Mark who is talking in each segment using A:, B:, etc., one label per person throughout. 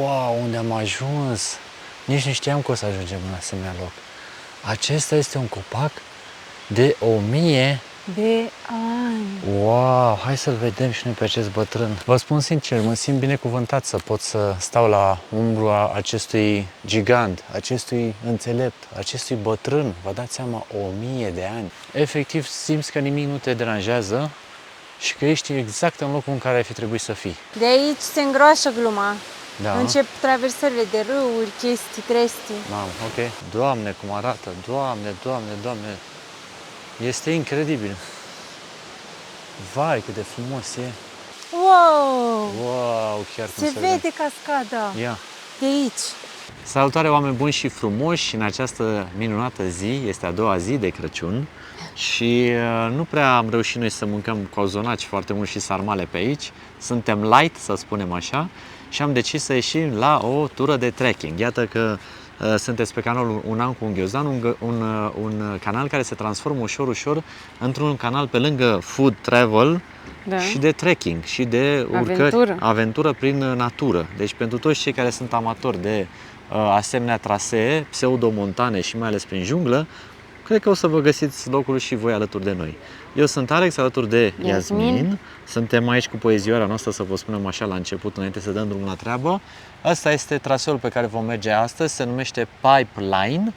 A: Wow, unde am ajuns! Nici nu știam că o să ajungem în asemenea loc. Acesta este un copac de 1000
B: de ani.
A: Wow, hai să-l vedem și noi pe acest bătrân. Vă spun sincer, mă simt binecuvântat să pot să stau la umbra acestui gigant, acestui înțelept, acestui bătrân. Vă dați seama, 1000 de ani. Efectiv, simți că nimic nu te deranjează și că ești exact în locul în care ar fi trebuit să fii.
B: De aici se îngroașă gluma.
A: Da.
B: Încep traversările de râuri, chestii, trestii.
A: Mamă, ok. Doamne, cum arată! Doamne, Doamne, Doamne! Este incredibil! Vai, cât de frumos e!
B: Wow!
A: Wow, chiar cum
B: Se vede cascada
A: Ia.
B: de aici.
A: Salutare, oameni buni și frumoși! În această minunată zi, este a doua zi de Crăciun și nu prea am reușit noi să mâncăm cozonaci foarte mult și sarmale pe aici. Suntem light, să spunem așa, și am decis să ieșim la o tură de trekking. Iată că sunteți pe canalul Un an cu un Ghiozdan, un canal care se transformă ușor, ușor într-un canal pe lângă food travel,
B: Da.
A: și de trekking și de urcări, aventură prin natură. Deci pentru toți cei care sunt amatori de asemenea trasee, pseudomontane și mai ales prin junglă, cred că o să vă găsiți locul și voi alături de noi. Eu sunt Alex, alături de Iasmin. Suntem aici cu poezioara noastră, să vă spunem așa la început, înainte să dăm drumul la treabă. Asta este traseul pe care vom merge astăzi, se numește Pipeline,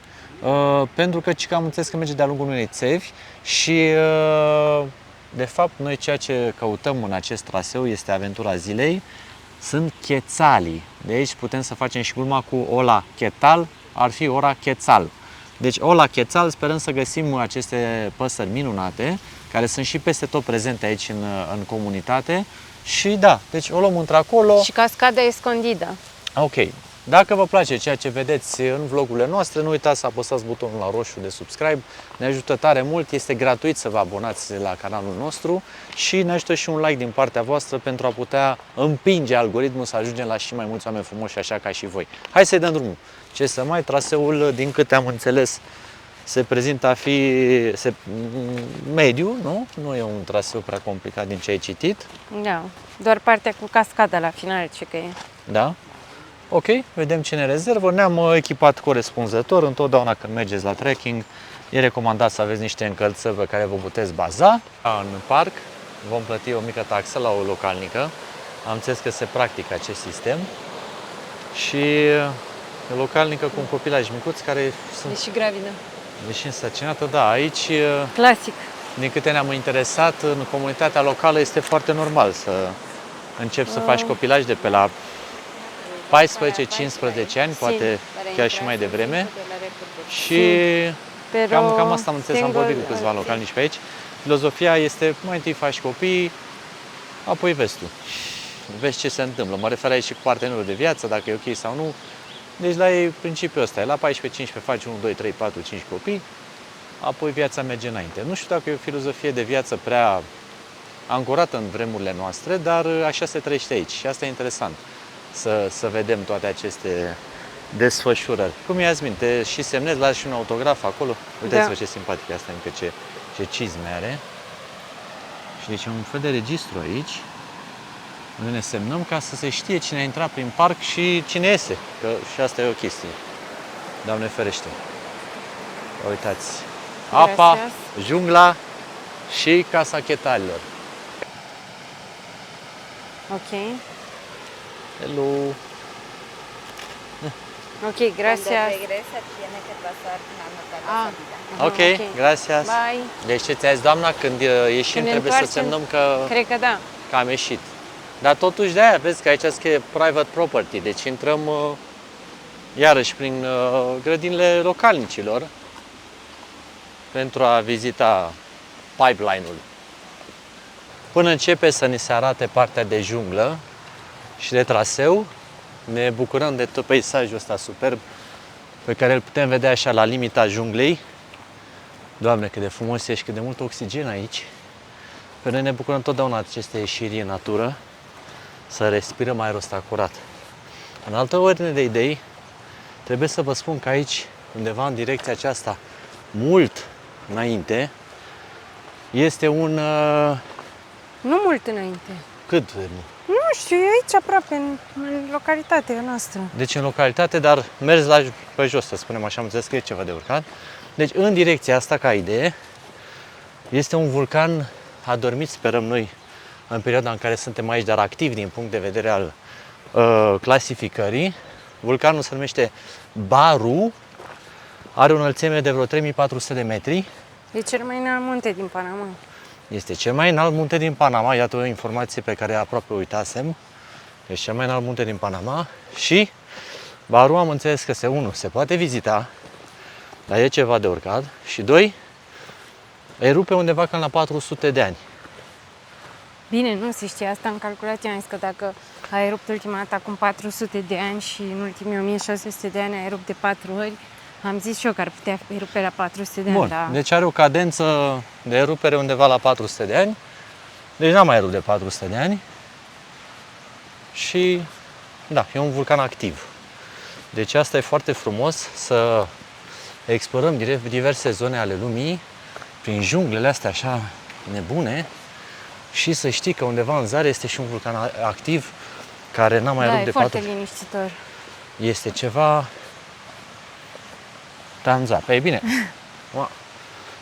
A: pentru că am înțeles că merge de-a lungul unei țevi și de fapt noi ceea ce căutăm în acest traseu este aventura zilei, sunt chețalii. De aici putem să facem și gluma cu ola chetal, ar fi ora chețal. Deci ola chețal, sperăm să găsim aceste păsări minunate, care sunt și peste tot prezente aici în comunitate. Și da, deci o luăm într-acolo.
B: Și cascada escondidă.
A: Ok. Dacă vă place ceea ce vedeți în vlogurile noastre, nu uitați să apăsați butonul la roșu de subscribe. Ne ajută tare mult, este gratuit să vă abonați la canalul nostru și ne ajută și un like din partea voastră pentru a putea împinge algoritmul să ajungem la și mai mulți oameni frumoși, așa ca și voi. Hai să-i dăm drumul. Ce să mai, traseul, din câte am înțeles, se prezintă a fi mediu, nu? Nu e un traseu prea complicat din ce ai citit.
B: Da, doar partea cu cascada la final, ce că e.
A: Da? Ok, vedem ce ne rezervă. Ne-am echipat corespunzător. Întotdeauna când mergeți la trekking, e recomandat să aveți niște încălțări pe care vă puteți baza. În parc vom plăti o mică taxă la o localnică. Am înțeles că se practică acest sistem. Și e localnică cu un copilaj micuț care sunt...
B: E și gravidă.
A: Deși însărcinată, da, aici...
B: Clasic.
A: Din câte ne-am interesat, în comunitatea locală este foarte normal să începi să faci copilaj de pe la 14-15 ani, poate chiar și mai devreme. Și cam asta am înțeles, am vorbit cu câțiva localnici pe aici. Filozofia este, mai întâi faci copii, apoi vezi tu. Vezi ce se întâmplă. Mă refer aici și cu partenerul de viață, dacă e ok sau nu. Deci la ei principiul ăsta e, la 14-15 faci 1, 2, 3, 4, 5 copii, apoi viața merge înainte. Nu știu dacă e o filozofie de viață prea ancorată în vremurile noastre, dar așa se trăiește aici și asta e interesant. Să vedem toate aceste desfășurări. Cum e, Iasmin? Te și semnezi, lași și un autograf acolo? Uitați-vă, da, ce simpatic asta, încă ce cizme are. Și deci e un fel de registru aici, unde ne semnăm ca să se știe cine a intrat prin parc și cine iese. Că și asta e o chestie. Doamne ferește. Uitați. Apa, jungla și casa chetalilor.
B: Ok.
A: Hello.
B: Ok, gracias.
A: Ok, gracias.
B: Bye.
A: Deci ce ți-a zis doamna, când ieșim
B: Când
A: trebuie să semnăm că
B: cred că da.
A: am ieșit. Dar totuși de aia, vezi că aici scrie private property, deci intrăm iarăși prin grădinile localnicilor pentru a vizita pipeline-ul. Până începe să ni se arate partea de junglă și de traseu, ne bucurăm de tot peisajul ăsta superb pe care îl putem vedea așa la limita junglei. Doamne, cât de frumos e și cât de mult oxigen aici. Pe noi ne bucurăm totdeauna aceste ieșiri în natură, să respirăm aerul ăsta curat. În altă ordine de idei, trebuie să vă spun că aici, undeva în direcția aceasta, mult înainte, este un...
B: Nu mult înainte.
A: Cât de mult?
B: Nu știu, e aici aproape, în localitatea noastră.
A: Deci în localitate, dar mers pe jos, să spunem așa, am înțeles că e ceva de urcat. Deci în direcția asta, ca idee, este un vulcan adormit, sperăm noi, în perioada în care suntem aici, dar activ din punct de vedere al clasificării. Vulcanul se numește Baru, are o înălțime de vreo 3400 de metri.
B: E cel mai înalt munte din Panama.
A: Este cel mai înalt munte din Panama, iată o informație pe care aproape uitasem. Deci cel mai înalt munte din Panama și Baru am înțeles că unul, se poate vizita, dar e ceva de urcat, și doi, erupe undeva cam la 400 de ani.
B: Bine, nu se știe asta în calculație, am zis că dacă a erupt ultima dată acum 400 de ani și în ultimii 1600 de ani a erupt de 4 ori, am zis și eu că ar putea erupe la 400 de ani.
A: Bun, deci are o cadență de erupere undeva la 400 de ani, deci n-a mai erupt de 400 de ani și da, e un vulcan activ. Deci asta e foarte frumos, să explorăm diverse zone ale lumii prin junglele astea așa nebune și să știi că undeva în zare este și un vulcan activ care n-a mai erupt de 400 de ani.
B: Da, e foarte liniștitor.
A: Este ceva tanza. Păi bine,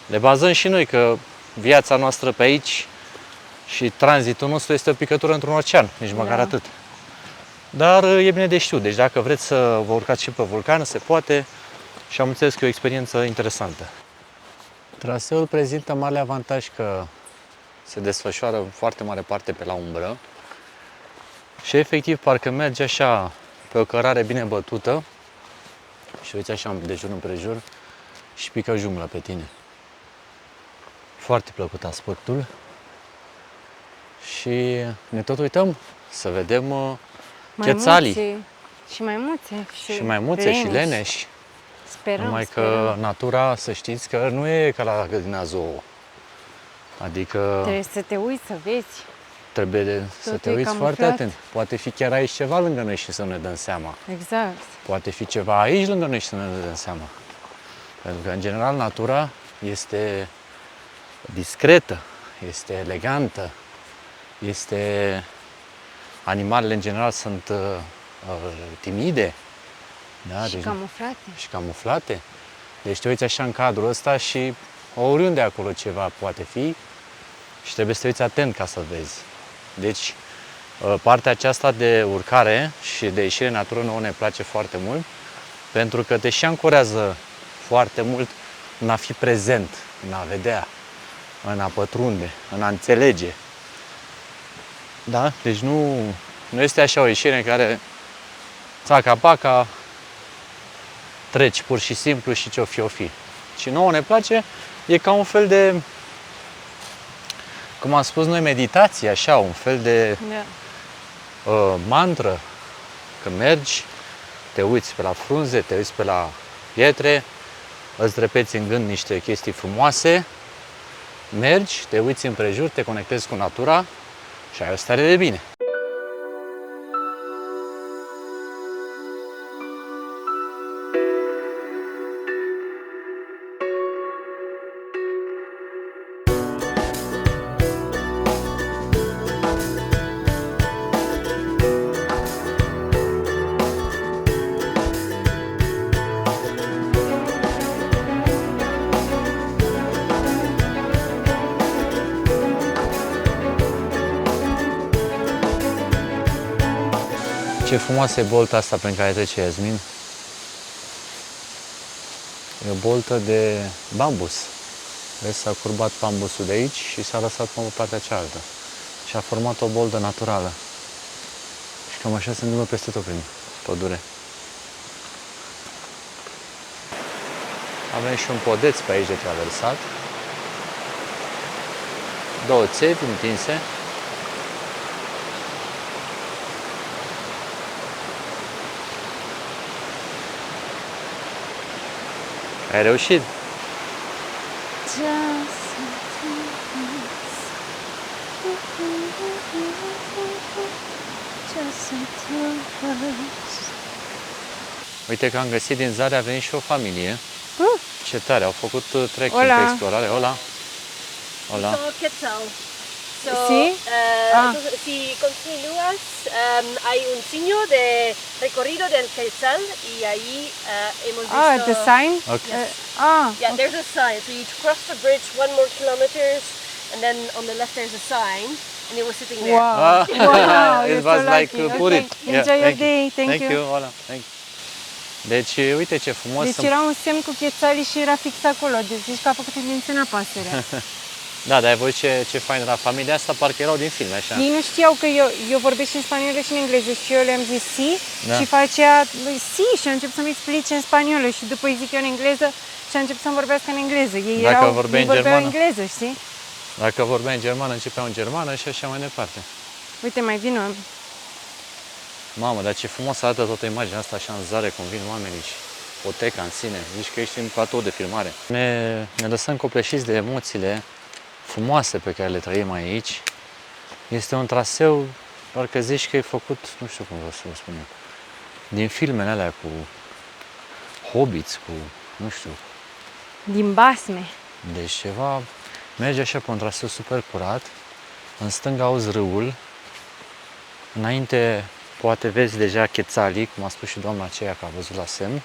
A: le bazăm și noi că viața noastră pe aici și tranzitul nostru este o picătură într-un ocean, nici măcar atât. Dar e bine de știut, deci dacă vreți să vă urcați și pe vulcan, se poate și am înțeles că e o experiență interesantă. Traseul prezintă mare avantaj că se desfășoară în foarte mare parte pe la umbră și efectiv parcă merge așa pe o cărare bine bătută și uiți așa de jur împrejur și pică jumla pe tine. Foarte plăcut aspectul și ne tot uităm să vedem chețalii.
B: Și maimuțe.
A: Și maimuțe și leneși.
B: Sperăm,
A: Numai că natura, să știți că nu e ca la grădina zoo. Adică
B: trebuie să te uiți, să vezi.
A: Trebuie să te uiți foarte atent. Poate fi chiar aici ceva lângă noi și să ne dăm seama.
B: Exact.
A: Poate fi ceva aici lângă noi și să ne dăm seama. Pentru că, în general, natura este discretă, este elegantă, animalele, în general, sunt timide. Da?
B: Și camuflate.
A: Și camuflate. Deci te uiți așa în cadrul ăsta și oriunde acolo ceva poate fi și trebuie să te uiți atent ca să vezi. Deci, partea aceasta de urcare și de ieșire în natură nouă ne place foarte mult, pentru că te și ancorează foarte mult în a fi prezent, în a vedea, în a pătrunde, în a înțelege. Da? Deci nu este așa o ieșire în care țaca-paca, treci pur și simplu și ce-o fi, o fi. Și nouă ne place, e ca un fel de, cum am spus noi, meditație, așa, un fel de mantră. Când mergi, te uiți pe la frunze, te uiți pe la pietre, îți repeți în gând niște chestii frumoase, mergi, te uiți împrejur, te conectezi cu natura și ai o stare de bine. Ce frumoasă e bolta asta prin care trece Iasmin. E o boltă de bambus. Vezi, s-a curbat bambusul de aici și s-a lăsat pe partea cealaltă. Și a format o boltă naturală. Și cam așa se întâmplă peste tot prin pădure. Avem și un podeț pe aici de traversat. Două țevi întinse. Ai reușit? Uite că am găsit din zare, a venit și o familie. Ce tare, au făcut trekking pe explorare. Hola! Hola!
B: ¿Sí?
C: Si continúas, hay un signo de recorrido del quetzal y ahí hemos visto...
B: Ah, the sign?
A: Okay.
C: Yeah, there's a sign. So you cross the bridge 1 more kilometers, and then on the left there's a sign, and they were sitting there.
B: Wow! Wow,
A: It
B: you're
A: was
B: so
A: like
B: lucky.
A: put
B: Okay.
A: it.
B: Enjoy your
A: thank you.
B: day. Thank you.
A: Hola. Thank you. Deci, uite ce frumos.
B: Deci era un semn cu chețalii și era fix acolo. Deci zici că a făcut invențiunea pasărea.
A: Da, dar ai văzut ce fain era. Familia asta parcă erau din filme, așa.
B: Ei nu știau că eu vorbesc și în spaniolă și în engleză și eu le-am zis si și facea si și a început să-mi explice în spaniolă și după îi zic eu în engleză și a început să-mi vorbească în engleză. Ei vorbeau engleză, știi?
A: Dacă vorbeai în germană, începeau în germană și așa mai departe.
B: Uite, mai vin o...
A: Mamă, dar ce frumos arată toată imaginea asta așa în zare, cum vin oamenii și poteca în sine. Zici că ești în platou de filmare. Ne lăsăm copleșiți de emoțiile frumoase pe care le trăim aici. Este un traseu, parcă zici că e făcut, nu știu cum vreau să vă spun eu, din filmele alea cu hobbits, cu, nu știu.
B: Din basme.
A: Deci ceva, merge așa pe un traseu super curat, în stânga auzi râul, înainte poate vezi deja chețalii, cum a spus și doamna aceea că a văzut la semn,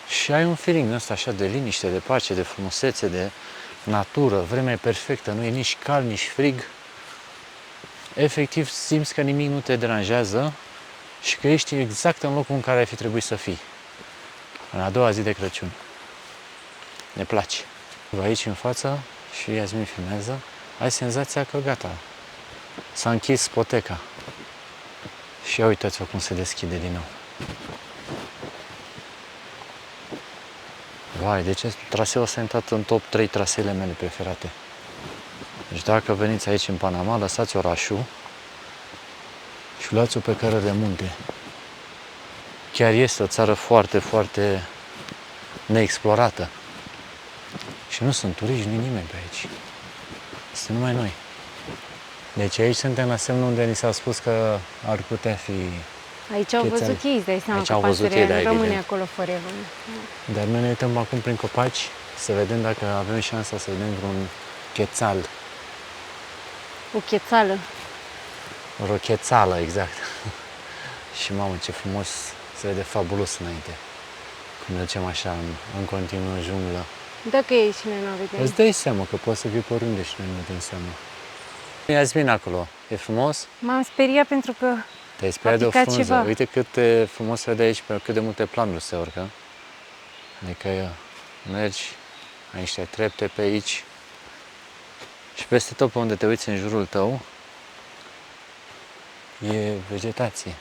A: și ai un feeling ăsta așa de liniște, de pace, de frumusețe, de natură, vremea e perfectă, nu e nici cald, nici frig. Efectiv simți că nimic nu te deranjează și că ești exact în locul în care ai fi trebuit să fii. În a doua zi de Crăciun. Ne place. Aici în față și Iasmin filmează, ai senzația că gata, s-a închis poteca. Și ia uitați-vă cum se deschide din nou. Vai, deci traseul ăsta a intrat în top 3 traseele mele preferate. Deci dacă veniți aici în Panama, lăsați orașul și luați-o pe cără de munte. Chiar este o țară foarte, foarte neexplorată. Și nu sunt turiști, nu nimeni pe aici. Sunt numai noi. Deci aici suntem la semnul unde ni s-a spus că ar putea fi...
B: Aici au văzut ei, îți dai seama că pasărea rămâne acolo forever.
A: Dar noi ne uităm acum prin copaci să vedem dacă avem șansa să vedem vreun chețal.
B: O chețală.
A: O chețală, exact. Și mamă, ce frumos se vede fabulos înainte. Cum mergem așa în continuu în junglă.
B: Dacă e și noi nu vedem.
A: Îți dai seama că poți să fii pe oriunde și noi nu dăm seama. Iasmin acolo, e frumos?
B: M-am speriat pentru că
A: te-ai speriat de o frunză. Ceva. Uite cât frumos se vede aici, pe cât de multe planuri se urcă. Adică mergi, ai niște trepte pe aici și peste tot pe unde te uiți în jurul tău e vegetație.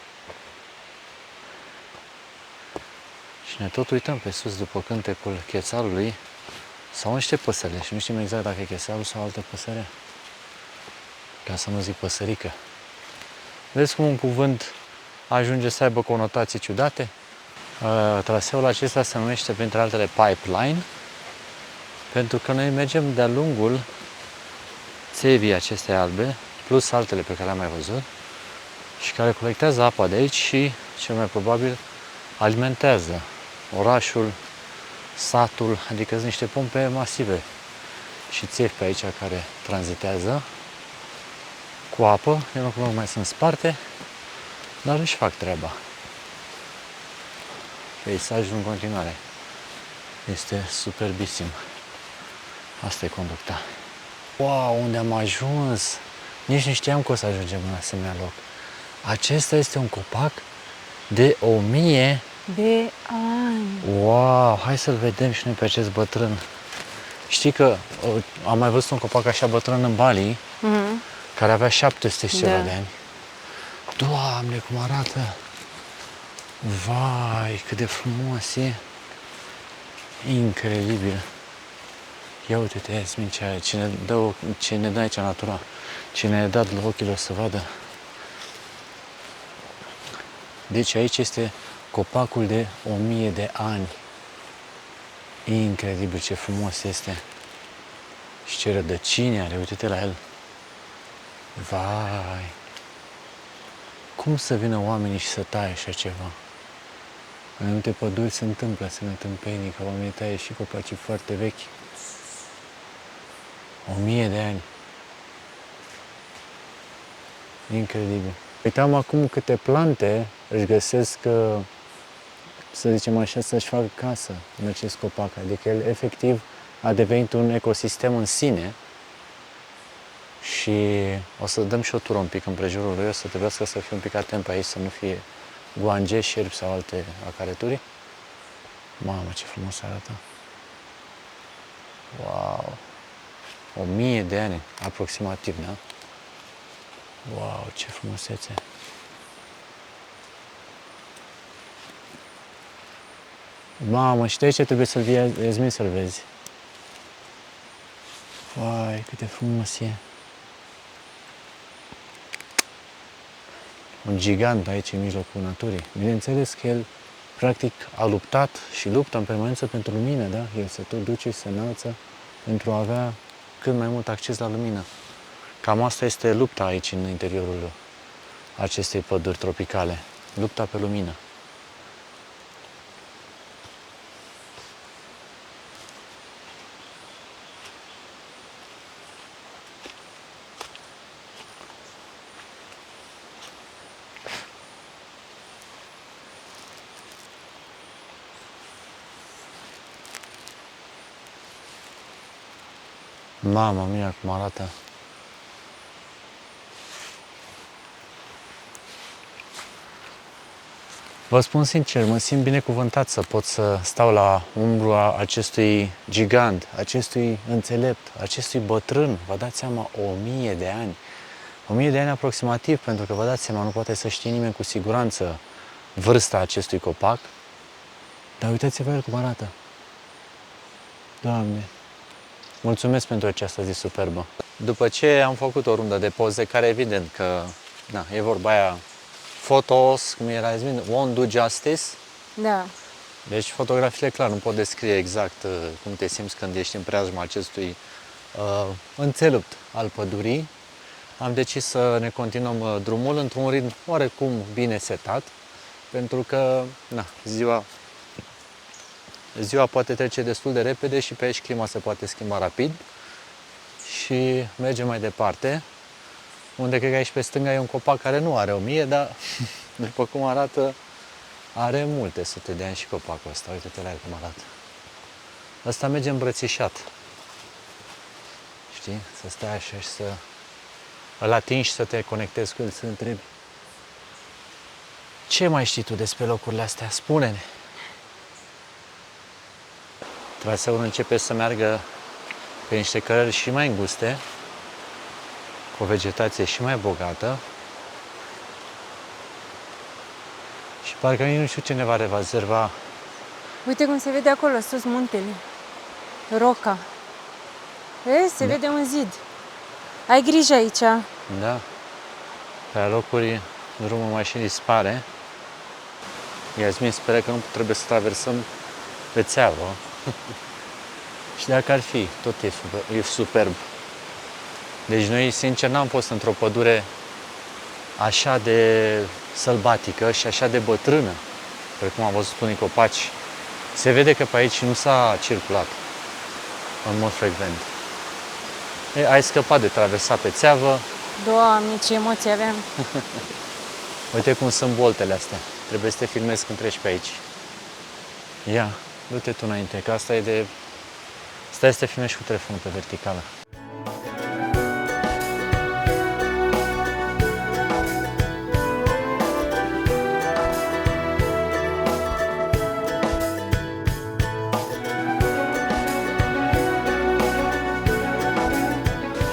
A: Și ne tot uităm pe sus după cântecul chețalului sau niște păsări și nu știm exact dacă e chețalul sau altă păsăre. Ca să nu zic păsărică. Vezi cum un cuvânt ajunge să aibă conotații ciudate? Traseul acesta se numește, printre altele, pipeline, pentru că noi mergem de-a lungul țevii acestea albe, plus altele pe care le-am mai văzut, și care colectează apa de aici și, cel mai probabil, alimentează orașul, satul, adică sunt niște pompe masive și țevi pe aici care tranzitează cu apă, din loc mai sunt sparte, dar își fac treaba. Peisajul în continuare este superbisim. Asta e conducta. Wow, unde am ajuns! Nici nu știam că o să ajungem în asemenea loc. Acesta este un copac de 1000
B: de ani.
A: Wow, hai să-l vedem și noi pe acest bătrân. Știi că am mai văzut un copac așa bătrân în Bali, care avea 700 și ceva de ani. Doamne, cum arată! Vai, cât de frumos e! Incredibil! Ia uite-te, Iasmin, ce ne dă aici natura, ce ne-a dat ochilor să vadă. Deci aici este copacul de 1000 de ani. Incredibil, ce frumos este! Și ce rădăcini are, uite-te la el! Vai! Cum să vină oamenii și să taie așa ceva? În anumite păduri se întâmplă asemenea tâmpenii, că oamenii taie și copacii foarte vechi. 1000 de ani. Incredibil. Uitam acum câte plante își găsesc, să zicem așa, să-și facă casă în acest copac. Adică el efectiv a devenit un ecosistem în sine și o să dăm și o tură un pic împrejurul lui, o să trebuiască să fie un pic atent pe aici, să nu fie guange, șerpi sau alte acareturi. Mamă, ce frumos arată! Wow! 1000 de ani, aproximativ, da? Wow, ce frumusețe! Mamă, și de aici trebuie să-l vii, Iasmin, să-l vezi. Vai, cât de frumos e! Un gigant aici în mijlocul naturii. Bineînțeles că el practic a luptat și luptă în permanență pentru lumină, da? El se tot duce și se înalță pentru a avea cât mai mult acces la lumină. Cam asta este lupta aici în interiorul acestei păduri tropicale. Lupta pe lumină. Mama mia, cum arată! Vă spun sincer, mă simt binecuvântat să pot să stau la umbra acestui gigant, acestui înțelept, acestui bătrân. Vă dați seama, 1000 de ani. 1000 de ani aproximativ, pentru că vă dați seama, nu poate să știe nimeni cu siguranță vârsta acestui copac. Dar uitați-vă el cum arată. Doamne! Mulțumesc pentru această zi superbă. După ce am făcut o rundă de poze, care evident că, na, e vorba aia, photos, cum era Iasmin, won't do justice.
B: Da.
A: Deci fotografiile, clar, nu pot descrie exact cum te simți când ești în preajma acestui înțelept al pădurii. Am decis să ne continuăm drumul într-un ritm oarecum bine setat, pentru că, na, ziua poate trece destul de repede și pe aici clima se poate schimba rapid și mergem mai departe, unde cred că aici pe stânga e un copac care nu are 1000, dar după cum arată, are multe sute de ani și copacul ăsta. Uite-te la el cum arată. Ăsta merge îmbrățișat. Știi? Să stai așa și să îl atingi, să te conectezi cu el, să întrebi. Ce mai știi tu despre locurile astea? Spune-ne! Traseul începe să meargă pe niște cărări și mai înguste, cu o vegetație și mai bogată. Și parcă nici nu știu ce ne va rezerva.
B: Uite cum se vede acolo, sus muntele. Roca. Vezi? Se vede un zid. Ai grijă aici.
A: Da. Pe locuri drumul mai și dispare. Iasmin speră că nu trebuie să traversăm pe țeavă. Și dacă ar fi, tot e superb. Deci noi, sincer, n-am fost într-o pădure așa de sălbatică și așa de bătrână, precum am văzut unii copaci. Se vede că pe aici nu s-a circulat în mod frecvent. Ai scăpat de traversat pe țeavă.
B: Doamne, ce emoții aveam!
A: Uite cum sunt boltele astea. Trebuie să te filmezi când treci pe aici. Ia, du-te tu înainte, că asta e de... Stai să te filmezi cu telefonul pe verticală.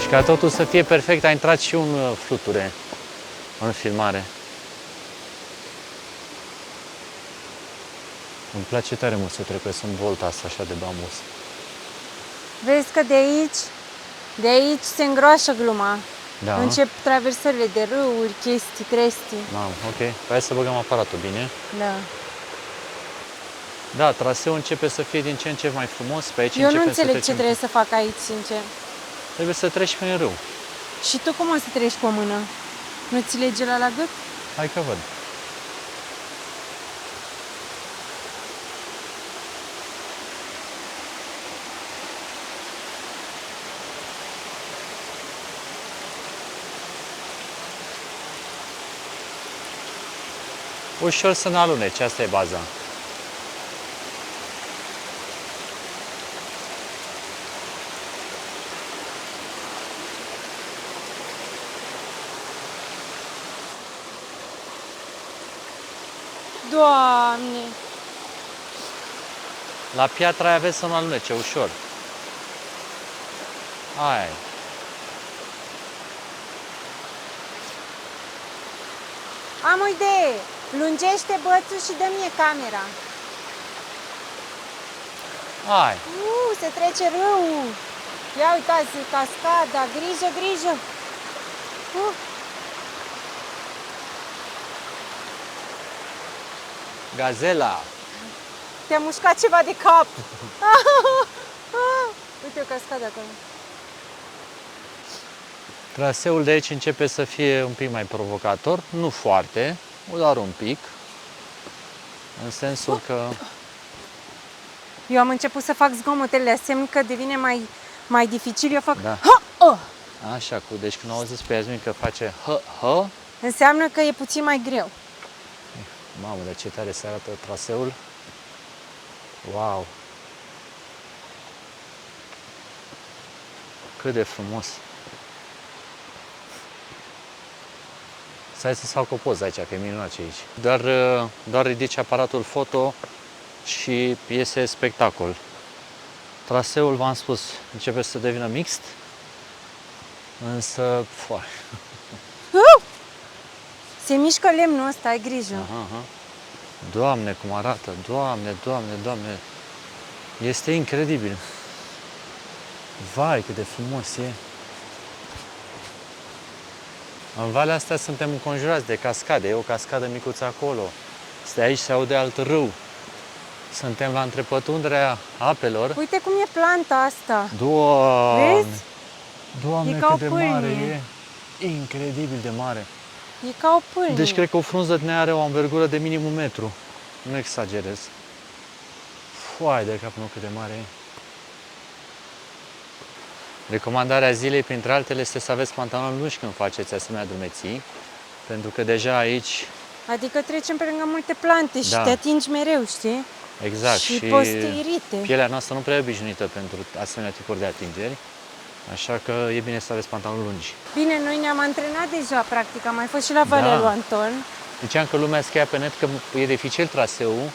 A: Și ca totul să fie perfect, a intrat și un fluture în filmare. Îmi place tare mult să trecesc în volta asta așa de bambus.
B: Vezi că de aici se îngroașă gluma.
A: Da.
B: Încep traversările de râuri, chestii.
A: Mamă, ok. Hai să băgăm aparatul bine.
B: Da.
A: Da, traseul începe să fie din ce în ce mai frumos. Pe aici
B: Eu nu
A: începem
B: înțeleg
A: să
B: ce trebuie să fac aici, sincer.
A: Trebuie să treci prin râu.
B: Și tu cum o să treci cu o mână? Nu ți lege la gât?
A: Hai că văd. ușor să ne alunece, asta e baza.
B: Doamne!
A: La piatra aia aveți să nu alunece, ușor. Hai.
B: Am o idee! Lungește bățul și dă-mi camera.
A: Hai.
B: Se trece râul! Ia uitați, cascada, grijă, grijă!
A: Gazela.
B: Te-a mușcat ceva de cap! Uite o cascadă acolo.
A: Traseul de aici începe să fie un pic mai provocator, nu foarte, doar un pic, în sensul că...
B: Eu am început să fac zgomotele, semn că devine mai dificil, eu fac
A: Da. Așa, deci când auziți pe Iasmin că face h,
B: înseamnă că e puțin mai greu.
A: mamă, de ce tare se arată traseul. Wow! Cât de frumos! Stai să-ți fac o poză aici, că e minunat ce aici. Doar ridici aparatul foto și iese spectacol. Traseul, v-am spus, începe să devină mixt, însă...
B: Se mișcă lemnul ăsta, ai grijă.
A: Aha. Doamne, cum arată! Doamne, Doamne, Doamne! Este incredibil! Vai, cât de frumos e! În valea asta suntem înconjurați de cascade. E o cascadă micuță acolo. De aici se aude alt râu. Suntem la întrepătrunderea apelor.
B: Uite cum e planta asta.
A: Doamne!
B: Vezi?
A: Doamne,
B: E ca
A: cât
B: o
A: de
B: pâlnie.
A: mare e! Incredibil de mare!
B: E ca o pâlnie.
A: Deci cred că o frunză din aia are o învergură de minim 1 metru. Nu exagerez. Foai de capul meu, cât de mare e! Recomandarea zilei, printre altele, este să aveți pantaloni lungi când faceți asemenea drumeții, pentru că deja aici...
B: Adică trecem pe lângă multe plante și
A: Da.
B: te atingi mereu, știi?
A: Exact.
B: Și poți să te irite.
A: Pielea noastră nu prea e obișnuită pentru asemenea tipuri de atingeri, așa că e bine să aveți pantaloni lungi.
B: Bine, noi ne-am antrenat deja, practic, am mai fost și la Valea lui Anton.
A: Ziceam că lumea scria pe net că e dificil traseul.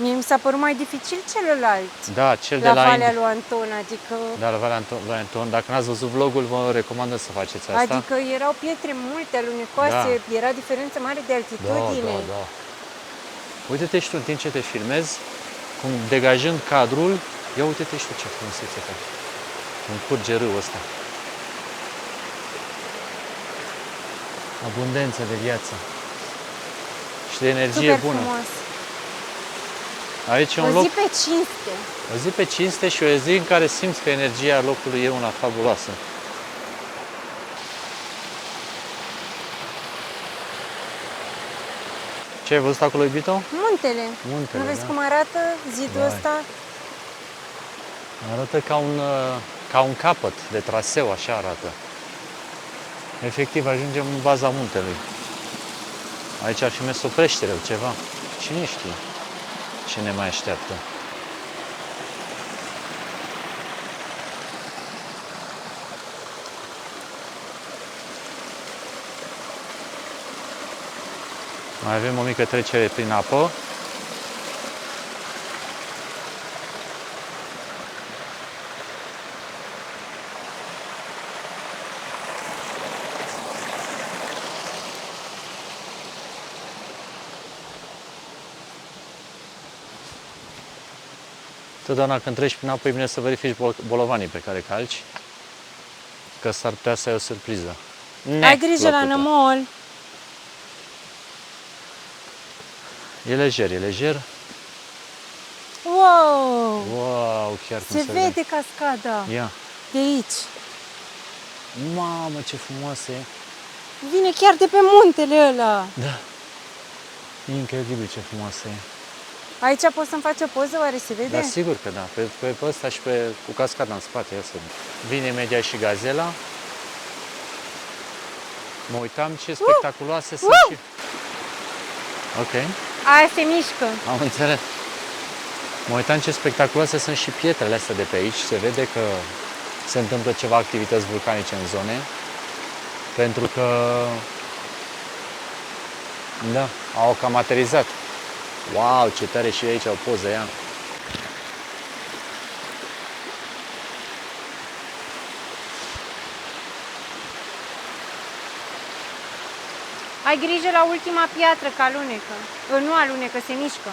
B: Mie mi s-a părut mai dificil celălalt.
A: Da, cel de
B: La
A: la
B: Valea lui Anton, adică...
A: Da, la Valea lui Anton. Dacă n-ați văzut vlogul, vă recomand să faceți asta.
B: Adică erau pietre multe, alunecoase, era diferență mare de altitudine.
A: Da. Uite-te și tu în timp ce te filmezi, cum degajând cadrul, ia uite-te și tu ce frumusețe faci. Cum curge râul ăsta. Abundență de viață. Și de energie
B: Super
A: bună.
B: frumos.
A: Aici e un
B: O
A: loc,
B: zi pe cinste.
A: o zi pe cinste și o zi în care simți că energia locului e una fabuloasă. Ce ai văzut acolo, iubito?
B: Muntele.
A: Muntele,
B: Nu vezi
A: da.
B: cum arată zidul
A: Vai.
B: ăsta?
A: Arată ca un capăt de traseu, așa arată. Efectiv, ajungem în baza muntelui. Aici ar fi mers o creștere, ceva. Cine știe ce ne mai așteaptă. Mai avem o mică trecere prin apă. Totdeauna când treci prin apă e bine să verifici bolovanii pe care calci, că s-ar putea să ai o surpriză.
B: Ai grijă la nămol.
A: E lejer, e lejer.
B: Wow!
A: Wow, chiar cum
B: Se vede cascada
A: Ia.
B: de aici.
A: Mamă, ce frumoasă e.
B: Vine chiar de pe muntele ăla.
A: Da. E incredibil ce frumoasă e.
B: Aici poți să-mi faci o poză, oare se vede?
A: Da, sigur că da. Pe ăsta și cu cascada în spate. Ia să vedem. Vine imediat și gazela. Mă uitam ce spectaculoase sunt și... Ok.
B: Aia se mișcă.
A: Am înțeles. Mă uitam ce spectaculoase sunt și pietrele astea de pe aici. Se vede că se întâmplă ceva activități vulcanice în zone. Pentru că, da, au cam aterizat. Wow, ce tare, și aici o poză, ia.
B: Ai grijă la ultima piatră, că alunecă. Nu alunecă, se mișcă.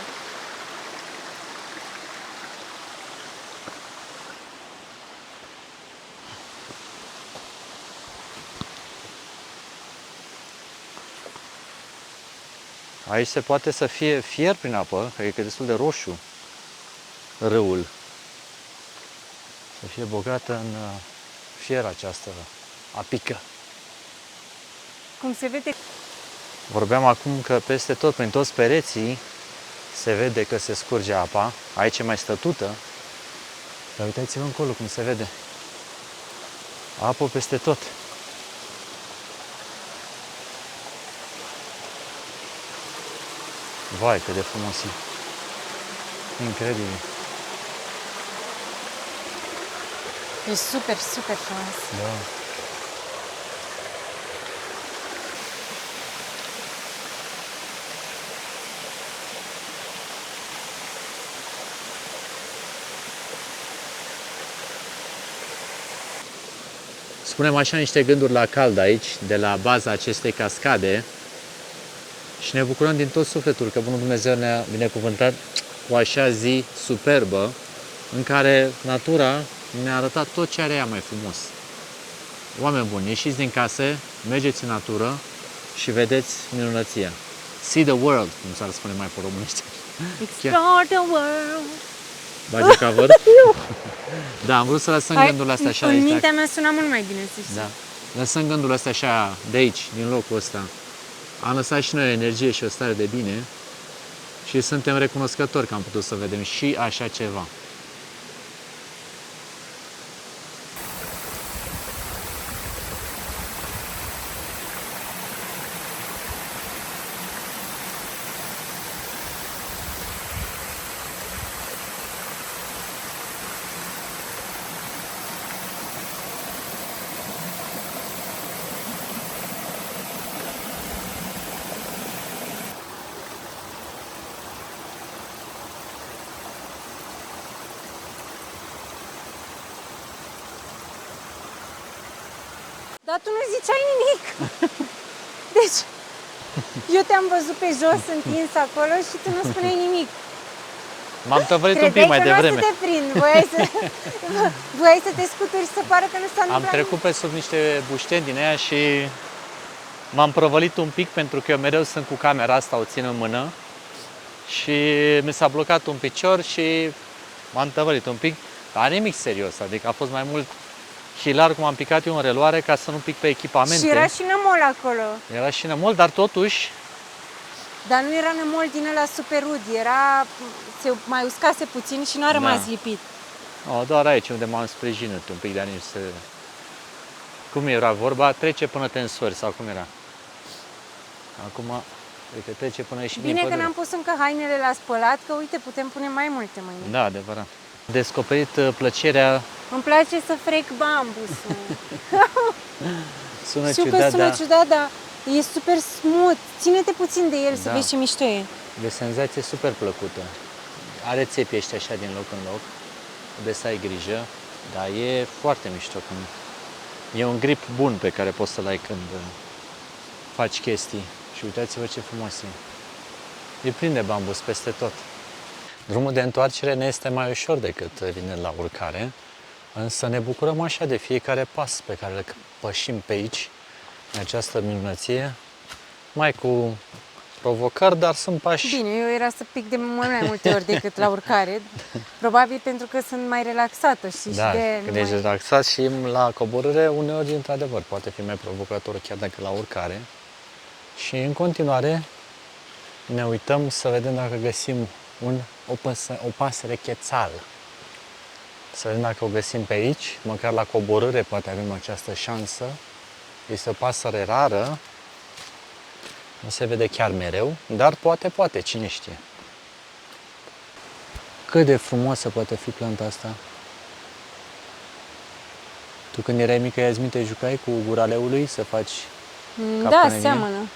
A: Aici se poate să fie fier prin apă, că e destul de roșu râul. Să fie bogată în fier această apică.
B: Cum se vede?
A: Vorbeam acum că peste tot, prin toți pereții, se vede că se scurge apa. Aici e mai stătută. Dar uitați-vă încolo cum se vede. Apă peste tot. Vai, cât de frumos e. Incredibil.
B: E super, super frumos.
A: Da. Spunem așa niște gânduri la cald aici, de la baza acestei cascade, și ne bucurăm din tot sufletul că Bunul Dumnezeu ne-a binecuvântat cu așa zi superbă, în care natura ne-a arătat tot ce are ea mai frumos. Oameni buni, ieșiți din case, mergeți în natură și vedeți minunăția. See the world, cum s-ar spune mai pe românește.
B: Explore the world.
A: Bagi cover? Da, am vrut să lăsăm gândurile astea așa.
B: În mintea mea suna mult mai bine, să știi.
A: Da. Lăsăm gândurile astea așa de aici, din locul ăsta. Am lăsat și noi o energie și o stare de bine și suntem recunoscători că am putut să vedem și așa ceva.
B: Dar tu nu ziceai nimic. Deci, eu te-am văzut pe jos, întins acolo și tu nu spuneai nimic.
A: M-am tăvălit un pic mai devreme.
B: Credeai că nu o să te prind. Voiai să te scuturi și să pară că nu s-a întâmplat.
A: Am trecut pe sub niște bușteni din aia și m-am prăvălit un pic pentru că eu mereu sunt cu camera asta, o țin în mână. Și mi s-a blocat un picior și m-am tăvălit un pic. Dar nimic serios, adică a fost mai mult hilar cum am picat eu în reluare ca să nu pic pe echipamente.
B: Și era și nămol acolo.
A: Era și nămol, dar totuși...
B: Dar nu era nămol din ăla super rud, se mai uscase puțin și nu a rămas lipit.
A: No, doar aici unde m-am sprijinit un pic, dar nici să... Cum era vorba? Trece până te însori, sau cum era? Acum, uite, trece până ieși din
B: Bine
A: pădure.
B: că n-am pus încă hainele la spălat, că uite, putem pune mai multe mâini.
A: Da, adevărat. Descoperit plăcerea...
B: Îmi place să frec bambusul.
A: Sună
B: Știu
A: ciudat,
B: că sună
A: dar
B: ciudat, dar e super smooth. Ține-te puțin de el să vezi ce mișto e.
A: de senzație super plăcută. Are țepi ăștia așa din loc în loc, de să ai grijă, dar e foarte mișto când... E un grip bun pe care poți să-l ai când faci chestii. Și uitați-vă ce frumos e. E plin de bambus peste tot. Drumul de întoarcere ne este mai ușor decât vine la urcare, însă ne bucurăm așa de fiecare pas pe care îl pășim pe aici, în această minunăție, mai cu provocări, dar sunt pași...
B: Bine, eu era să pic de mult mai multe ori decât la urcare, probabil pentru că sunt mai relaxată, știi?
A: Da,
B: și de
A: când ești relaxat și la coborâre, uneori, într-adevăr, poate fi mai provocator chiar dacă la urcare. Și în continuare ne uităm să vedem dacă găsim o pasăre chețal. Să vedem dacă o găsim pe aici, măcar la coborâre poate avem această șansă. Este o pasăre rară Nu se vede chiar mereu, dar poate, cine știe. Cât de frumoasă poate fi planta asta. Tu când erai mică, ia-ți minte, jucai cu guraleului să faci
B: Da,
A: capcanele?
B: seamănă.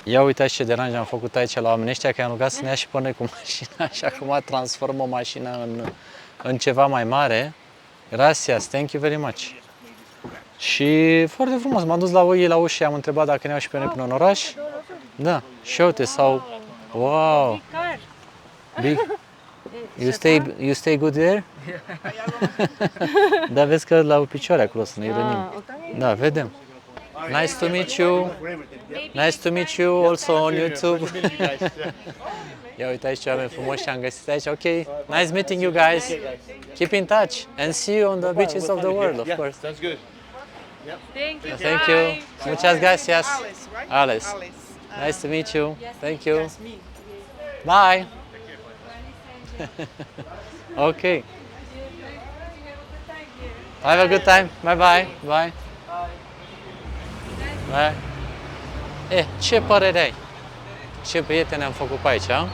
A: Ia uitați ce deranj am făcut aici la oamenii ăștia, că i-am rugat să ne ia și pe noi cu mașina și acum transformă mașina în ceva mai mare. Gracias, thank you very much. Și foarte frumos, m-am dus la ei la ușă și am întrebat dacă ne iau și pe noi până în oraș. Da, și uite, sau... Wow! Big. You stay good there? Da, vezi că la picioare acolo să ne rănim. Da, vedem. Nice to meet you. Nice to meet you also on YouTube. Ia uite aici ce oameni frumoși am găsit aici. Ok, nice meeting you guys. Keep in touch and see you on the beaches of the world, of course.
D: Sounds good.
A: Thank you. Muchas gracias. Alice. Nice to meet you. Thank you. Bye. Ok. Have a good time. Bye bye. Bye. Bye. Ce părere ai? Ce prieteni am făcut pe aici, a?